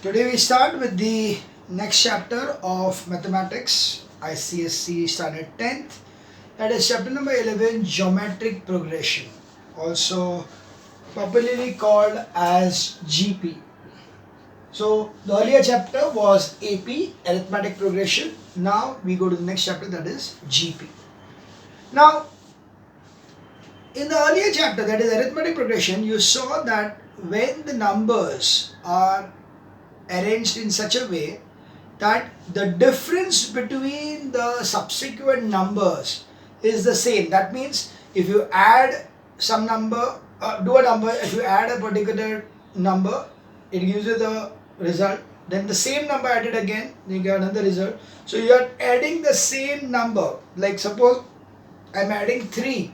Today we start with the next chapter of mathematics, ICSC standard 10th. That is chapter number 11, geometric progression, also popularly called as GP. So the earlier chapter was AP, arithmetic progression. Now we go to the next chapter, that is GP. Now in the earlier chapter, that is arithmetic progression, you saw that when the numbers are arranged in such a way that the difference between the subsequent numbers is the same. That means if you add some number, if you add a particular number, it gives you the result. Then the same number added again, you get another result. So you are adding the same number. Like suppose I'm adding 3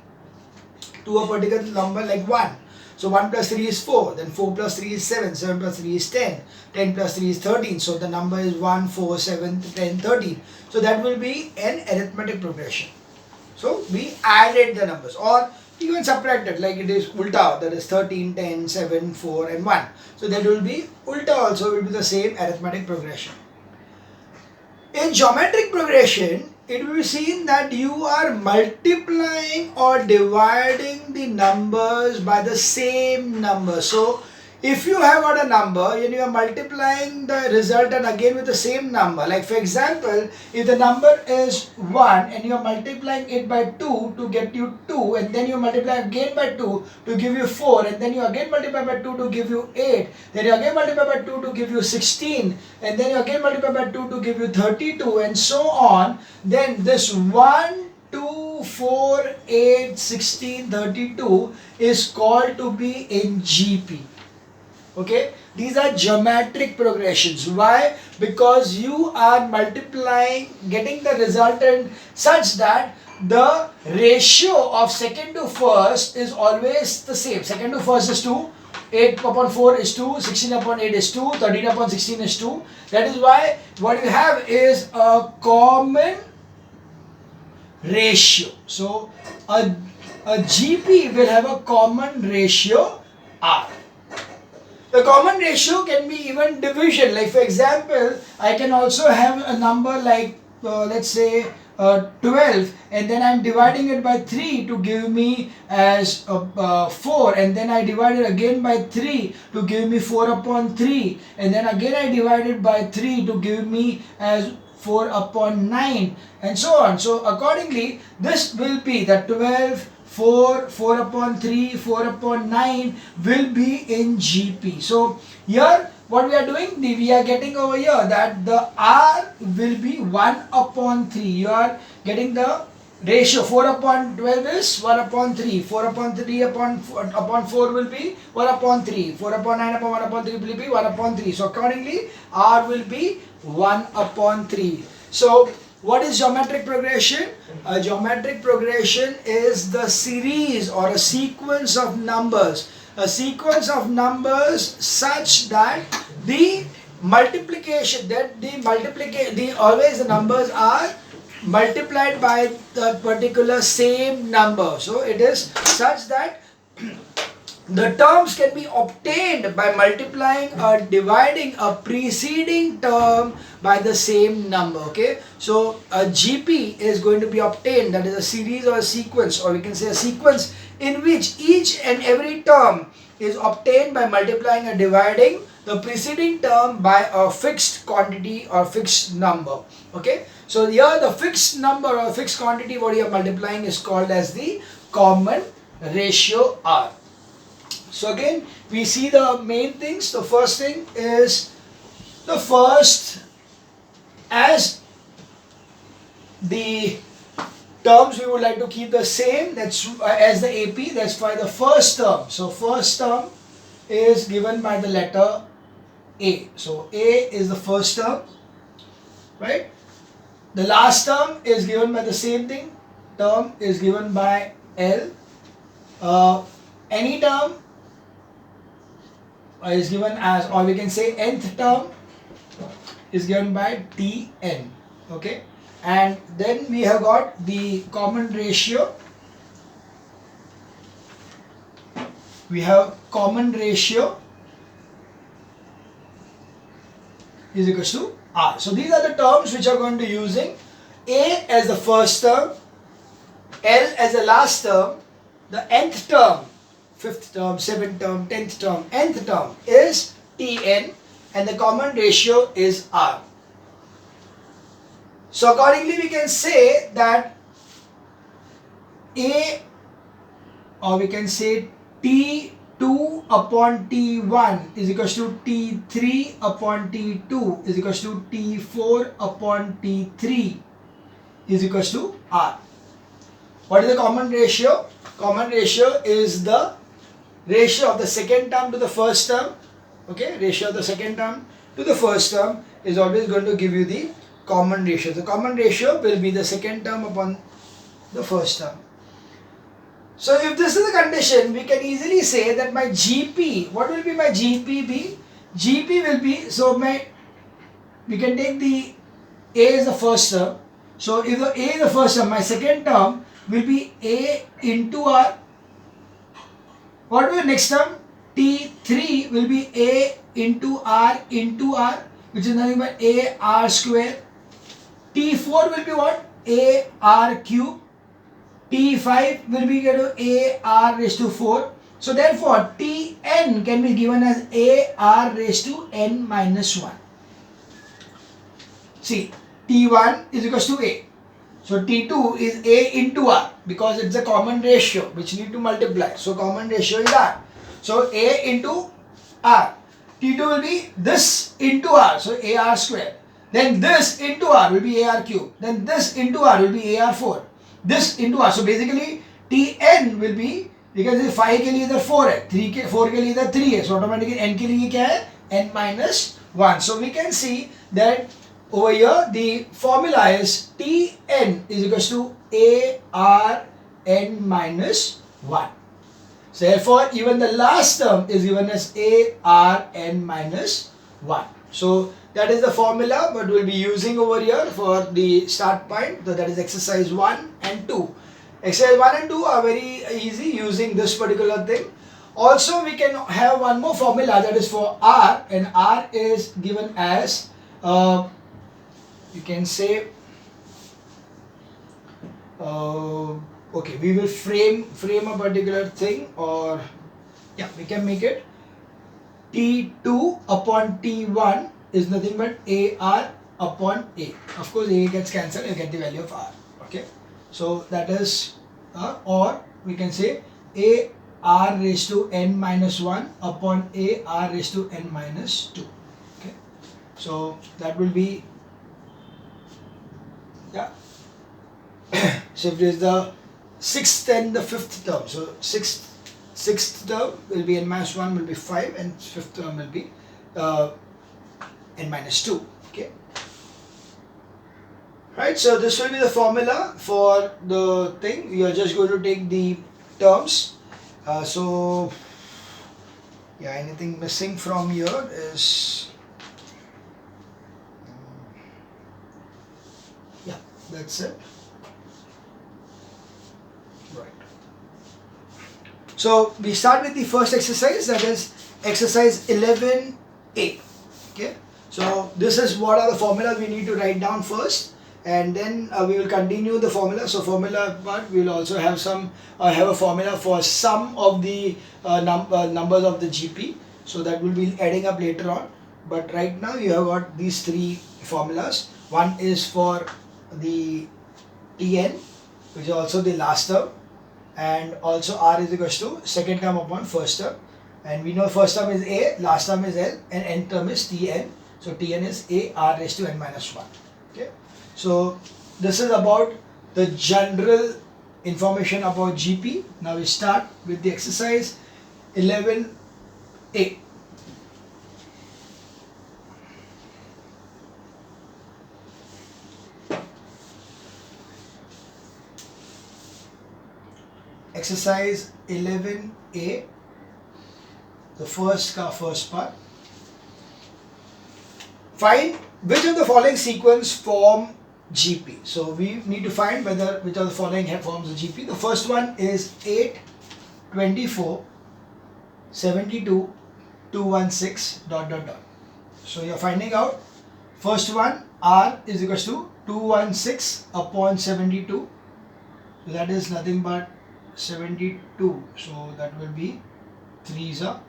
to a particular number like 1. So 1 plus 3 is 4, then 4 plus 3 is 7, 7 plus 3 is 10, 10 plus 3 is 13. So the number is 1, 4, 7, 10, 13. So that will be an arithmetic progression. So we added the numbers, or you can subtract it, like it is ulta, that is 13, 10, 7, 4 and 1. So that will be ulta also, will be the same arithmetic progression. In geometric progression, it will be seen that you are multiplying or dividing the numbers by the same number. So if you have got a number and you are multiplying the result and again with the same number, like for example, if the number is 1 and you are multiplying it by 2 to get you 2, and then you multiply again by 2 to give you 4, and then you again multiply by 2 to give you 8, then you again multiply by 2 to give you 16, and then you again multiply by 2 to give you 32, and so on, then this 1, 2, 4, 8, 16, 32 is called to be in GP. Okay, these are geometric progressions. Why? Because you are multiplying, getting the resultant such that the ratio of second to first is always the same. Second to first is 2, 8 upon 4 is 2, 16 upon 8 is 2, 13 upon 16 is 2. That is why what you have is a common ratio. So a GP will have a common ratio R. The common ratio can be even division. Like for example, I can also have a number like let's say 12, and then I'm dividing it by 3 to give me as 4, and then I divide it again by 3 to give me 4 upon 3, and then again I divide it by 3 to give me as 4 upon 9, and so on. So accordingly, this will be the 12, 4, 4 upon 3, 4 upon 9 will be in GP. So here what we are doing, we are getting over here that the R will be 1 upon 3. You are getting the ratio. 4 upon 12 is 1 upon 3. 4 upon 3 upon 4 will be 1 upon 3. 4 upon 9 upon 1 upon 3 will be 1 upon 3. So accordingly, R will be 1 upon 3. So what is geometric progression? A geometric progression is the series or a sequence of numbers. A sequence of numbers such that the multiplication, always the numbers are multiplied by the particular same number. So it is such that the terms can be obtained by multiplying or dividing a preceding term by the same number. Okay, so a GP is going to be obtained, that is a series or a sequence, or we can say a sequence in which each and every term is obtained by multiplying or dividing the preceding term by a fixed quantity or fixed number. Okay, so here the fixed number or fixed quantity what you are multiplying is called as the common ratio R. So again, we see the main things. The first thing is the first, as the terms we would like to keep the same, that's as the AP, that's why the first term. So first term is given by the letter A. So A is the first term, right? The last term is given by the same thing. Term is given by L. Any term is given as, or we can say nth term is given by Tn. Okay, and then we have got the common ratio. We have common ratio is equals to R. So these are the terms which are going to be using A as the first term, L as the last term, the nth term, fifth term, seventh term, 10th term, nth term is Tn, and the common ratio is R. So accordingly we can say that A, or we can say T2 upon T1 is equals to T3 upon T2 is equals to T4 upon T3 is equals to R. What is the common ratio? Common ratio is the ratio of the second term to the first term. Okay, ratio of the second term to the first term is always going to give you the common ratio. The common ratio will be the second term upon the first term. So if this is the condition, we can easily say that my GP, what will be my GP be? GP will be, so we can take the A as the first term. So if the A is the first term, my second term will be A into R. What will be the next term? T3 will be A into R, which is nothing but A R square. T4 will be what? A R cube. T5 will be equal to A R raised to 4. So therefore Tn can be given as A R raised to n minus 1. See, T1 is equals to A. So T2 is A into R because it's a common ratio which need to multiply. So common ratio is R. So A into R. T2 will be this into R. So AR square. Then this into R will be AR cube. Then this into R will be AR4. This into R. So basically Tn will be, you can say 5 के लिए इधर 4 है, 4 के लिए इधर 3 है. So automatically n के लिए क्या है? N minus 1. So we can see that over here the formula is Tn is equals to AR n minus 1. So therefore even the last term is given as AR n minus 1. So that is the formula what we will be using over here for the start point. So that is exercise 1 and 2. Exercise 1 and 2 are very easy using this particular thing. Also we can have one more formula that is for R, and R is given as you can say okay, we will frame a particular thing, or yeah, we can make it T2 upon T1 is nothing but AR upon A. Of course A gets cancelled, you get the value of R. Okay, so that is or we can say AR raised to n minus 1 upon AR raised to n minus 2. Okay, so that will be, yeah. So if it is the sixth and the fifth term, so sixth term will be n minus 1 will be 5, and fifth term will be n minus 2. Okay, right, so this will be the formula for the thing. You are just going to take the terms. So yeah, anything missing from here is yeah, that's it. Right. So we start with the first exercise, that is exercise 11A. Okay. So this is what are the formulas we need to write down first, and then we will continue the formula. So formula part, we will also have some have a formula for some of the numbers of the GP. So that will be adding up later on. But right now you have got these three formulas. One is for the Tn, which is also the last term, and also R is equals to second term upon first term. And we know first term is A, last term is L, and n term is Tn. So Tn is A R raised to n minus 1. Okay. So this is about the general information about GP. Now we start with the exercise 11A. Exercise 11A, the first part. Find which of the following sequence form GP. So we need to find whether which of the following forms the GP. The first one is 8, 24, 72, 216 ... So you're finding out First one, R is equals to 216 upon 72. That is nothing but 72. So that will be 3s.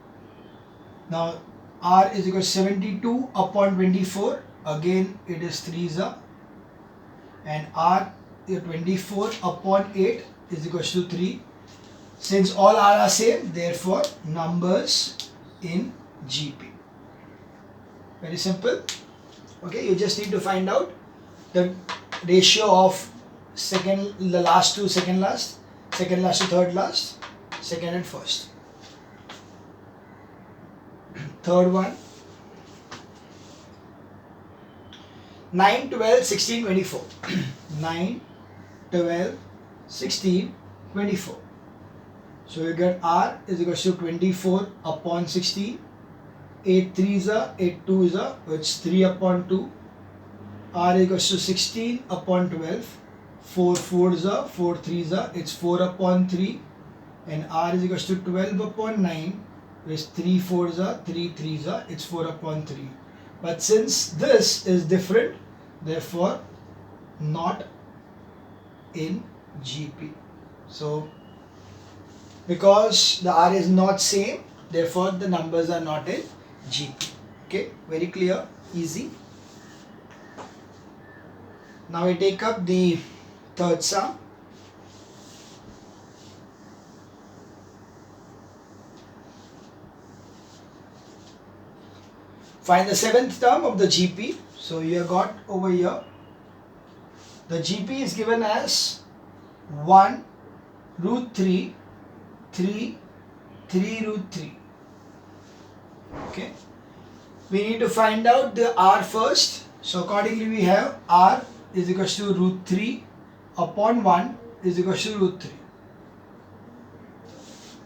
Now R is equal to 72 upon 24. Again it is 3s. And R 24 upon 8 is equals to 3. Since all R are same, therefore numbers in GP. Very simple. Okay, you just need to find out the ratio of the last to second last to third last, second and first. Third one, 9, 12, 16, 24. 9, 12, 16, 24. So you get R is equal to 24 upon 16. 8 3s are, 8 2s are, which is 3 upon 2. R is equal to 16 upon 12. 4 4s are, 4 3s are, it's 4 upon 3. And R is equal to 12 upon 9, which 3 4s are, 3 3s are, it's 4 upon 3. But since this is different, therefore not in GP. So because the R is not same, therefore the numbers are not in GP. Okay, very clear, easy. Now we take up the third sum. Find the seventh term of the GP. So you have got over here, the GP is given as 1 root 3, 3, 3 root 3. Okay. We need to find out the R first. So accordingly we have R is equal to root 3 upon 1 is equal to root 3.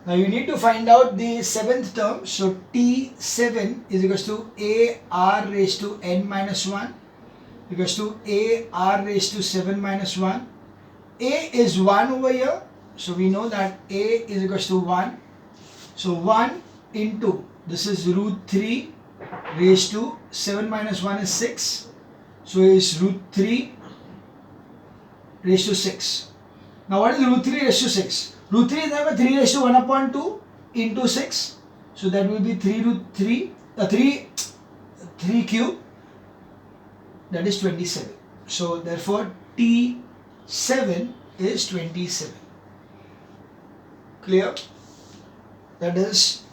Now you need to find out the seventh term. So T7 is equal to A R raised to n minus 1 equals to A R raised to 7 minus 1. A is 1 over here. So we know that A is equal to 1. So 1 into, this is root 3 raised to 7 minus 1 is 6. So it's root 3 raised to 6. Now what is root 3 raised to 6? Root 3 is never 3 raised to 1 upon 2 into 6. So that will be 3 root 3, 3 cube, that is 27. So therefore T7 is 27. Clear? That is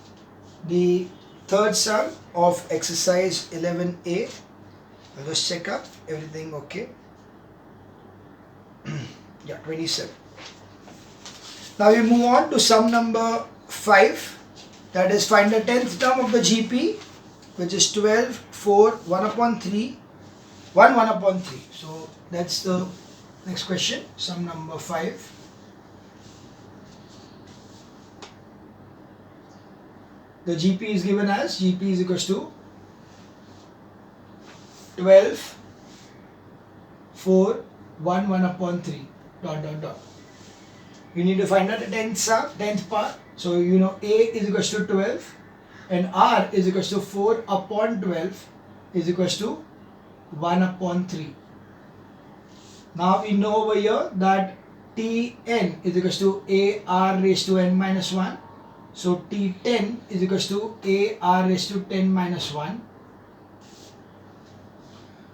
the third sum of exercise 11A. I'll just check up everything okay. Yeah, 27. Now we move on to sum number 5. That is find the 10th term of the GP, which is 12, 4, 1 upon 3, 1, 1 upon 3. So that's the next question, sum number 5. The GP is given as GP is equals to 12, 4, 1, 1 upon 3, dot, dot, dot. You need to find out the 10th part. So you know A is equals to 12 and R is equals to 4 upon 12 is equals to 1 upon 3. Now we know over here that Tn is equals to A R raised to n minus 1. So T10 is equals to A R raised to 10 minus 1.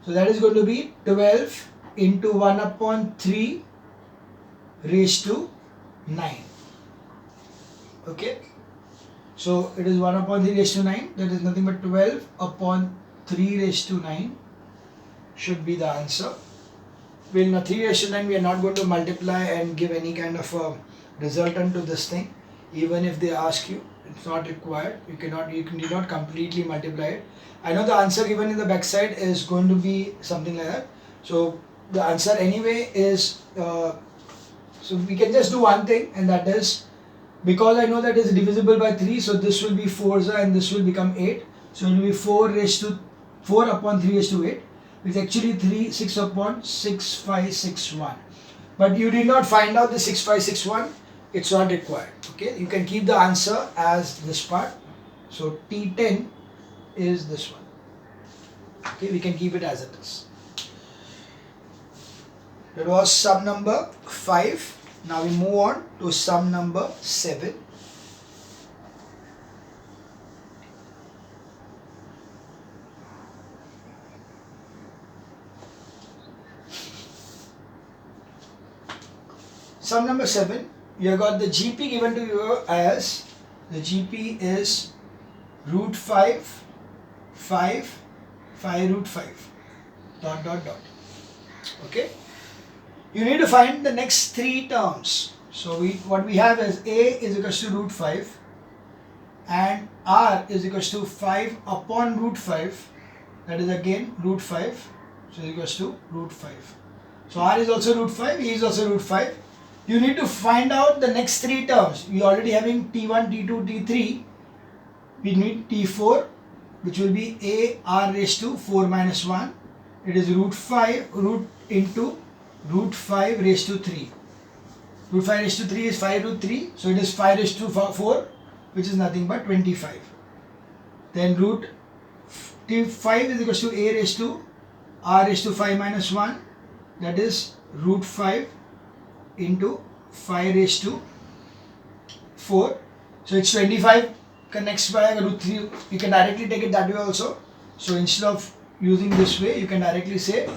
So that is going to be 12 into 1 upon 3 raised to 9. Okay. So it is 1 upon 3 raised to 9. That is nothing but 12 upon 3 raised to 9 should be the answer. Well, now 3 raised to 9 we are not going to multiply and give any kind of a resultant to this thing. Even if they ask you, it's not required. You need not completely multiply it. I know the answer given in the backside is going to be something like that. So the answer anyway is, so we can just do one thing, and that is, because I know that is divisible by 3, so this will be 4s and this will become 8. So it will be 4 upon 3 raised to 8. It's actually 6 upon 6, 5, 6, 1. But you did not find out the 6, 5, 6, 1. It's not required. Okay, you can keep the answer as this part. So T10 is this one. Okay, we can keep it as it is. That was sum number 5. Now we move on to sum number 7. Sum number 7, you have got the GP given to you as, the GP is root 5, 5, 5 root 5, dot dot dot. Okay. You need to find the next 3 terms. So what we have is A is equals to root 5 and R is equals to 5 upon root 5, that is again root 5, so is equals to root 5. So R is also root 5, E is also root 5. You need to find out the next 3 terms. We are already having T1, T2, T3. We need T4, which will be A R raised to 4 minus 1. It is root 5 root into root 5 raised to 3. Root 5 raised to 3 is 5 root 3. So it is 5 raised to 4, which is nothing but 25. Then root T5 is equals to A raised to R raised to 5 minus 1. That is root 5 into 5 raised to 4. So it's 25 connects by root 3. You can directly take it that way also. So instead of using this way, you can directly say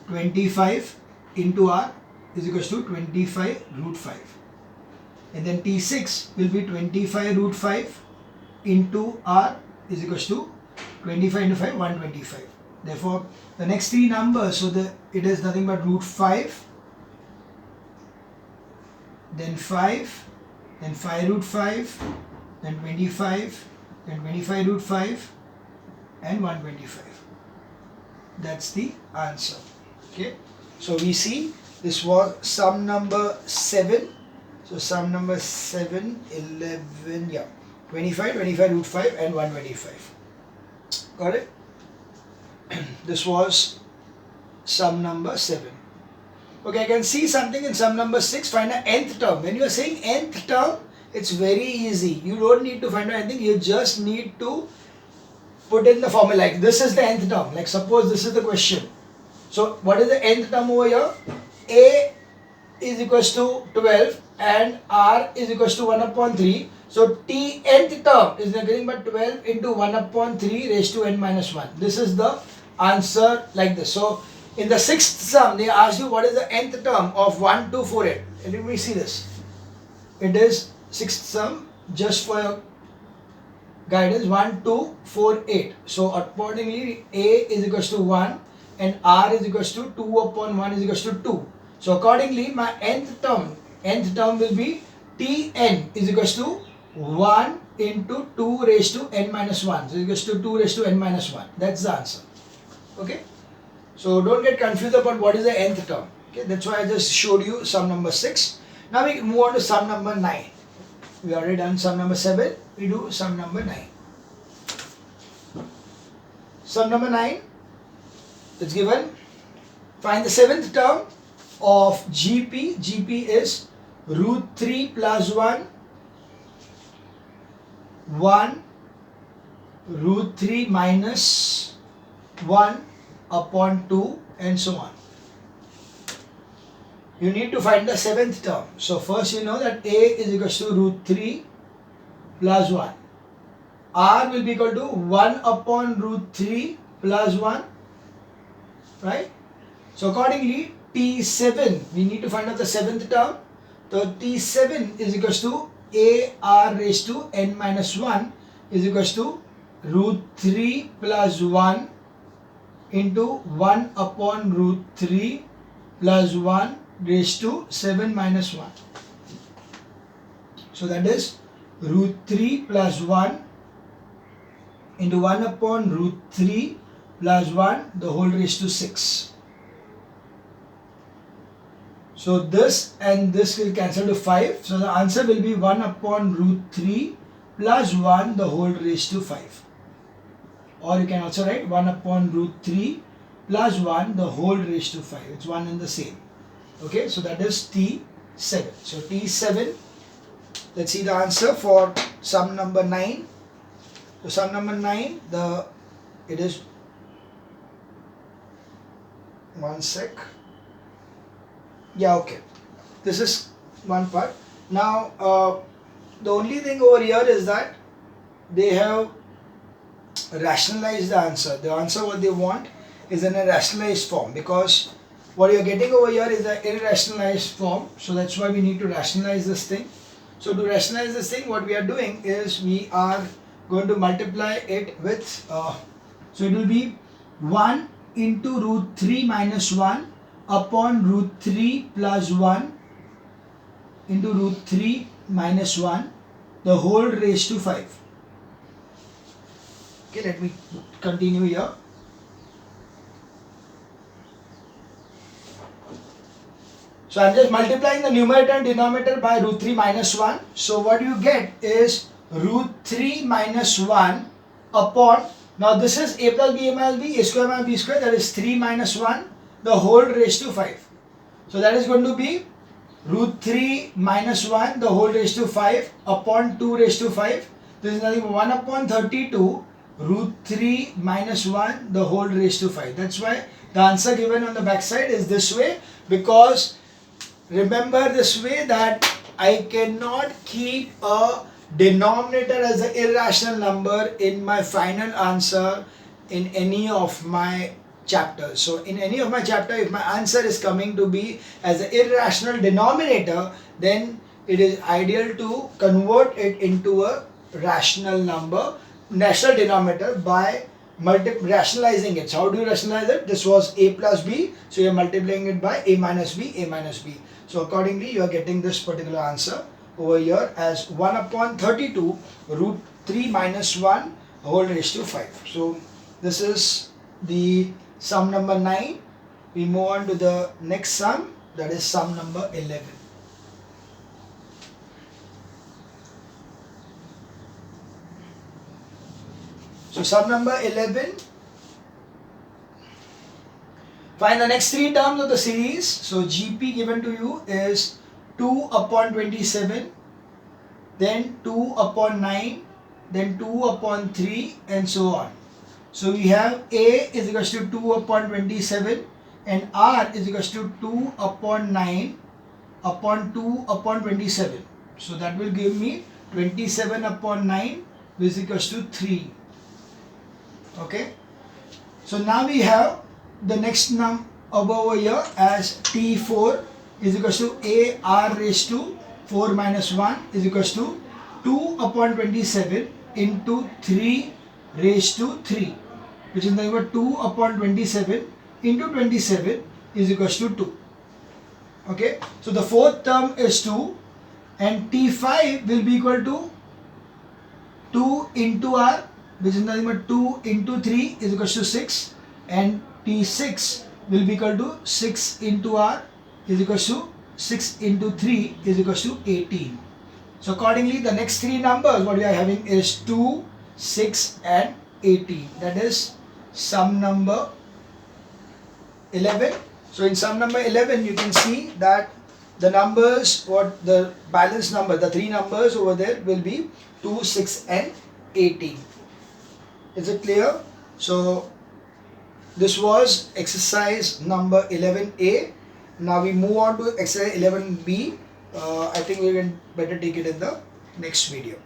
25 into R is equals to 25 root 5. And then T6 will be 25 root 5 into R is equals to 25 into 5, 125. Therefore, the next 3 numbers, so it is nothing but root 5, then 5, then 5 root 5, then 25, then 25 root 5 and 125. That's the answer. Okay. So we see this was sum number 7. So sum number 7, 11, yeah, 25, 25 root 5 and 125. Got it? This was sum number 7. Okay, I can see something in sum number 6. Find an nth term. When you are saying nth term, it's very easy. You don't need to find out anything. You just need to put in the formula. Like this is the nth term. Like suppose this is the question. So what is the nth term over here? A is equals to 12 and R is equals to 1 upon 3. So T nth term is nothing but 12 into 1 upon 3 raised to n minus 1. This is the answer like this. So in the 6th sum, they ask you what is the nth term of 1, 2, 4, 8. And let me see this. It is 6th sum, just for your guidance, 1, 2, 4, 8. So accordingly, A is equals to 1 and R is equals to 2 upon 1 is equals to 2. So accordingly, my nth term will be Tn is equals to 1 into 2 raised to n minus 1. So it equals to 2 raised to n minus 1. That's the answer. Okay. So don't get confused about what is the nth term. Okay, that's why I just showed you sum number 6. Now we move on to sum number 9. We already done sum number 7. We do sum number 9. Sum number 9. It's given. Find the 7th term of GP. GP is root 3 plus 1, 1, root 3 minus 1 upon 2 and so on. You need to find the 7th term. So first you know that A is equals to root 3 plus 1. R will be equal to 1 upon root 3 plus 1. Right? So accordingly, T7, we need to find out the 7th term. So T7 is equals to AR raised to n minus 1 is equals to root 3 plus 1 into 1 upon root 3 plus 1 raised to 7 minus 1. So that is root 3 plus 1 into 1 upon root 3 plus 1 the whole raised to 6. So this and this will cancel to 5. So the answer will be 1 upon root 3 plus 1 the whole raised to 5. Or you can also write 1 upon root 3 plus 1 the whole raised to 5. It's one and the same. Okay, so that is T7. So T7, let's see the answer for sum number 9. So sum number 9, it is One sec. Yeah, okay. This is one part. Now, the only thing over here is that they have rationalized the answer. The answer what they want is in a rationalized form, because what you're getting over here is an irrationalized form. So that's why we need to rationalize this thing. So to rationalize this thing, what we are doing is we are going to multiply it with, so it will be 1 into root 3 minus 1 upon root 3 plus 1 into root 3 minus 1 the whole raised to 5. Okay, let me continue here. So I'm just multiplying the numerator and denominator by root 3 minus 1. So what you get is root 3 minus 1 upon, now this is a plus b minus b, a square minus b square, that is 3 minus 1, the whole raised to 5. So that is going to be root 3 minus 1, the whole raised to 5 upon 2 raised to 5. This is nothing but 1 upon 32 root 3 minus 1, the whole raised to 5. That's why the answer given on the back side is this way, because remember this way that I cannot keep a denominator as an irrational number in my final answer in any of my chapters. So in any of my chapter, if my answer is coming to be as an irrational denominator, then it is ideal to convert it into a rational number, rational denominator, by rationalizing it. So how do you rationalize it? This was a plus b, so you are multiplying it by a minus b, a minus b. So accordingly you are getting this particular answer over here as 1 upon 32 root 3 minus 1 whole raised to 5. So this is the sum number 9. We move on to the next sum, that is sum number 11. So sum number 11, find the next three terms of the series. So GP given to you is 2 upon 27, then 2 upon 9, then 2 upon 3, and so on. So we have A is equals to 2 upon 27 and R is equals to 2 upon 9 upon 2 upon 27. So that will give me 27 upon 9 which is equals to 3. Okay. So now we have the next number over here as T4 is equals to A R raised to 4 minus 1 is equals to 2 upon 27 into 3 raised to 3, which is nothing but 2 upon 27 into 27 is equals to 2. Okay, so the fourth term is 2 and T5 will be equal to 2 into R, which is nothing but 2 into 3 is equals to 6, and T6 will be equal to 6 into R is equals to 6 into 3 is equals to 18. So accordingly the next three numbers what we are having is 2, 6 and 18. That is sum number 11. So in sum number 11 you can see that the numbers, what the balance number, the three numbers over there will be 2, 6 and 18. Is it clear? So this was exercise number 11A. Now we move on to exercise 11B. I think we can better take it in the next video.